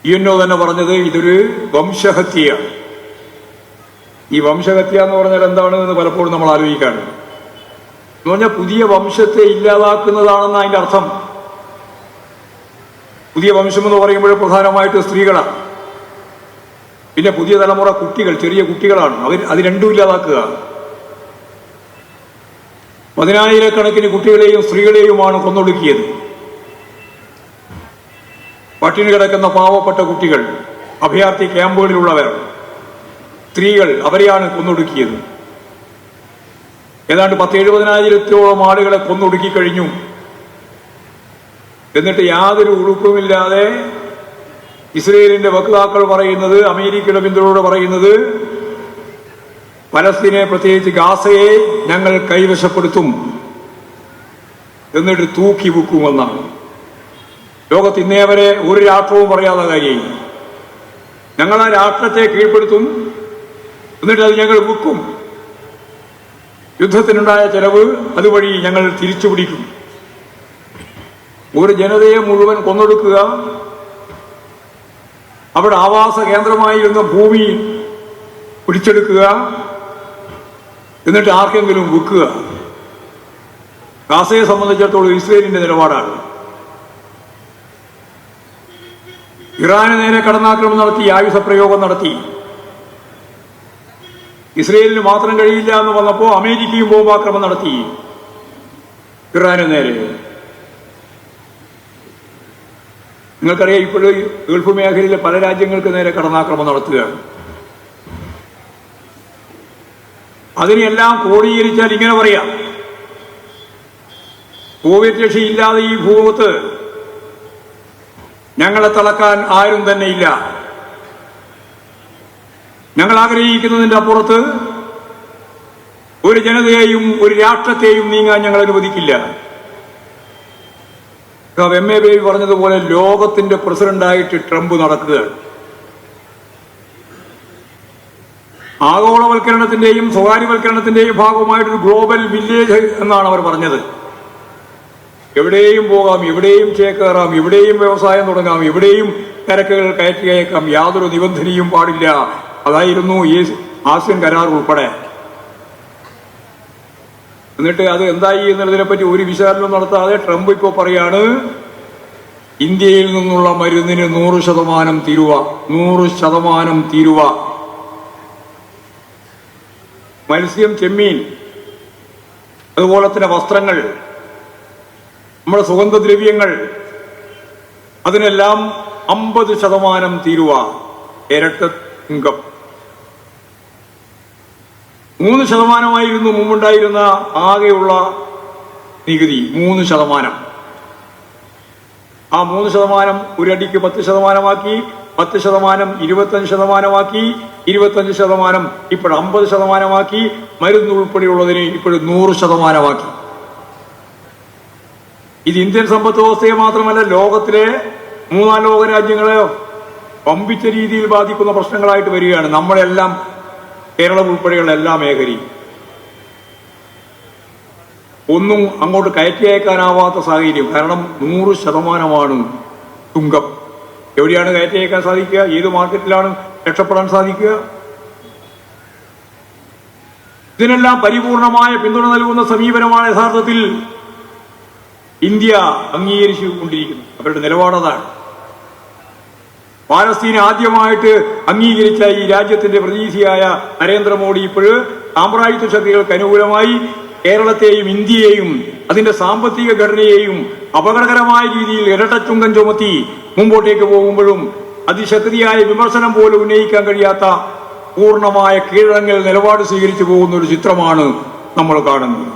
UNO തന്നെ പറഞ്ഞത് ഇതൊരു വംശഹത്യയാണ്. ഈ വംശഹത്യ എന്ന് പറഞ്ഞാൽ എന്താണ് എന്ന് പലപ്പോഴും നമ്മൾ ആലോചിക്കാണ്. എന്ന് പറഞ്ഞാൽ പുതിയ വംശത്തെ ഇല്ലാതാക്കുന്നതാണെന്ന് അതിന്റെ അർത്ഥം. പുതിയ വംശം എന്ന് പറയുമ്പോൾ പ്രധാനമായിട്ട് സ്ത്രീകളാണ്. പിന്നെ പുതിയ തലമുറ കുട്ടികൾ, ചെറിയ കുട്ടികളാണ്. അത് രണ്ടും ഇല്ലാതാക്കുക. 10,000-കണക്കിന് കുട്ടികളെയും സ്ത്രീകളെയുമാണ് കൊന്നൊടുക്കിയത്. പട്ടിണി കിടക്കുന്ന പാവപ്പെട്ട കുട്ടികൾ, അഭയാർത്ഥി ക്യാമ്പുകളിലുള്ളവർ, സ്ത്രീകൾ, അവരെയാണ് കൊന്നൊടുക്കിയത്. ഏതാണ്ട് 70,000-ഓളം ആളുകളെ കൊന്നൊടുക്കി കഴിഞ്ഞു. എന്നിട്ട് യാതൊരു ഉളുപ്പുമില്ലാതെ ഇസ്രയേലിന്റെ വക്താക്കൾ പറയുന്നത്, അമേരിക്കയുടെ പിന്തുണയോടെ പറയുന്നത്, പലസ്തീനെ, പ്രത്യേകിച്ച് ഗാസയെ ഞങ്ങൾ കൈവശപ്പെടുത്തും, എന്നിട്ട് തൂക്കി വെക്കുമെന്നാണ്. ലോകത്ത് ഇന്നേ വരെ ഒരു രാഷ്ട്രവും പറയാത്ത കാര്യം. ഞങ്ങൾ ആ രാഷ്ട്രത്തെ കീഴ്പ്പെടുത്തും, എന്നിട്ട് അത് ഞങ്ങൾ വിൽക്കും. യുദ്ധത്തിനുണ്ടായ ചെലവ് അതുവഴി ഞങ്ങൾ തിരിച്ചുപിടിക്കും. ഒരു ജനതയെ മുഴുവൻ കൊന്നൊടുക്കുക, അവിടെ ആവാസ കേന്ദ്രമായിരുന്ന ഭൂമി പിടിച്ചെടുക്കുക, എന്നിട്ട് ആർക്കെങ്കിലും വിൽക്കുക. ഗാസയെ സംബന്ധിച്ചിടത്തോളം ഇസ്രയേലിന്റെ നിലപാടാണ്. ഇറാന് നേരെ കടന്നാക്രമണം നടത്തി, ആയുധപ്രയോഗം നടത്തി. ഇസ്രയേലിന് മാത്രം കഴിയില്ല എന്ന് വന്നപ്പോൾ അമേരിക്കയും ബോംബാക്രമണം നടത്തി ഇറാന് നേരെ. നിങ്ങൾക്കറിയാം, ഇപ്പോഴും ഗൾഫ് മേഖലയിലെ പല രാജ്യങ്ങൾക്ക് നേരെ കടന്നാക്രമണം നടത്തുകയാണ്. അതിനെല്ലാം ക്രോഡീകരിച്ചാൽ ഇങ്ങനെ പറയാം: കോവിഡ് രക്ഷയില്ലാതെ ഈ ഭൂമുഖത്ത് ഞങ്ങളെ തളക്കാൻ ആരും തന്നെ ഇല്ല. ഞങ്ങൾ ആഗ്രഹിക്കുന്നതിന്റെ അപ്പുറത്ത് ഒരു ജനതയെയും ഒരു രാഷ്ട്രത്തെയും നീങ്ങാൻ ഞങ്ങൾ അനുവദിക്കില്ല. MA ബേബി പറഞ്ഞതുപോലെ ലോകത്തിന്റെ പ്രസിഡന്റായിട്ട് ട്രംപ് നടക്കുകയാണ്. ആഗോളവൽക്കരണത്തിന്റെയും സ്വകാര്യവൽക്കരണത്തിന്റെയും ഭാഗമായിട്ടൊരു ഗ്ലോബൽ വില്ലേജ് എന്നാണ് അവർ പറഞ്ഞത്. എവിടെയും പോകാം, എവിടെയും ചേക്കേറാം, എവിടെയും വ്യവസായം തുടങ്ങാം, എവിടെയും ചരക്കുകൾ കയറ്റി അയക്കാം, യാതൊരു നിബന്ധനയും പാടില്ല. അതായിരുന്നു ഈ ആസിയൻ കരാർ ഉൾപ്പെടെ. എന്നിട്ട് അത് എന്തായി എന്നുള്ളതിനെപ്പറ്റി ഒരു വിശകലനം നടത്താതെ ട്രംപ് ഇപ്പോൾ പറയാണ്, ഇന്ത്യയിൽ നിന്നുള്ള മരുന്നിന് 100% തീരുവ, 100% തീരുവ. മത്സ്യം, ചെമ്മീൻ, അതുപോലെ തന്നെ വസ്ത്രങ്ങൾ, നമ്മുടെ സുഗന്ധദ്രവ്യങ്ങൾ, അതിനെല്ലാം 50% തീരുവ, ഇരട്ട ഇൻകം. 3% മുമ്പുണ്ടായിരുന്ന ആകെയുള്ള നികുതി. 3%. ആ 3% ഒരടിക്ക് 10%ആക്കി, 10% 25%ആക്കി, 25% ഇപ്പോൾ 50%ആക്കി, മരുന്ന് ഉൾപ്പെടെയുള്ളതിന് ഇപ്പോഴും 100%ആക്കി. ഇത് ഇന്ത്യൻ സമ്പദ് വ്യവസ്ഥയെ മാത്രമല്ല, ലോകത്തിലെ 3-4 ലോക രാജ്യങ്ങളെ പമ്പിച്ച രീതിയിൽ ബാധിക്കുന്ന പ്രശ്നങ്ങളായിട്ട് വരികയാണ്. നമ്മളെല്ലാം, കേരളം ഉൾപ്പെടെയുള്ള എല്ലാ മേഖലയും ഒന്നും അങ്ങോട്ട് കയറ്റി അയക്കാനാവാത്ത സാഹചര്യം. കാരണം 100%ആണ് തുങ്കം. എവിടെയാണ് കയറ്റി അയക്കാൻ സാധിക്കുക? ഏത് മാർക്കറ്റിലാണ് രക്ഷപ്പെടാൻ സാധിക്കുക? ഇതിനെല്ലാം പരിപൂർണമായ പിന്തുണ നൽകുന്ന സമീപനമാണ് യഥാർത്ഥത്തിൽ ഇന്ത്യ അംഗീകരിച്ചു കൊണ്ടിരിക്കുന്നത്. അവരുടെ നിലപാടതാണ്. പാലസ്തീനെ ആദ്യമായിട്ട് അംഗീകരിച്ച ഈ രാജ്യത്തിന്റെ പ്രതിനിധിയായ നരേന്ദ്രമോദി ഇപ്പോഴ് സാമ്രാജ്യത്വ ശക്തികൾക്ക് അനുകൂലമായി കേരളത്തെയും ഇന്ത്യയെയും അതിന്റെ സാമ്പത്തിക ഘടനയെയും അപകടകരമായ രീതിയിൽ ഇരട്ടച്ചുങ്കം ചുമത്തി മുമ്പോട്ടേക്ക് പോകുമ്പോഴും അതിശക്തിയായ വിമർശനം പോലും ഉന്നയിക്കാൻ കഴിയാത്ത പൂർണ്ണമായ കീഴടങ്ങൽ നിലപാട് സ്വീകരിച്ചു പോകുന്ന ഒരു ചിത്രമാണ് നമ്മൾ കാണുന്നത്.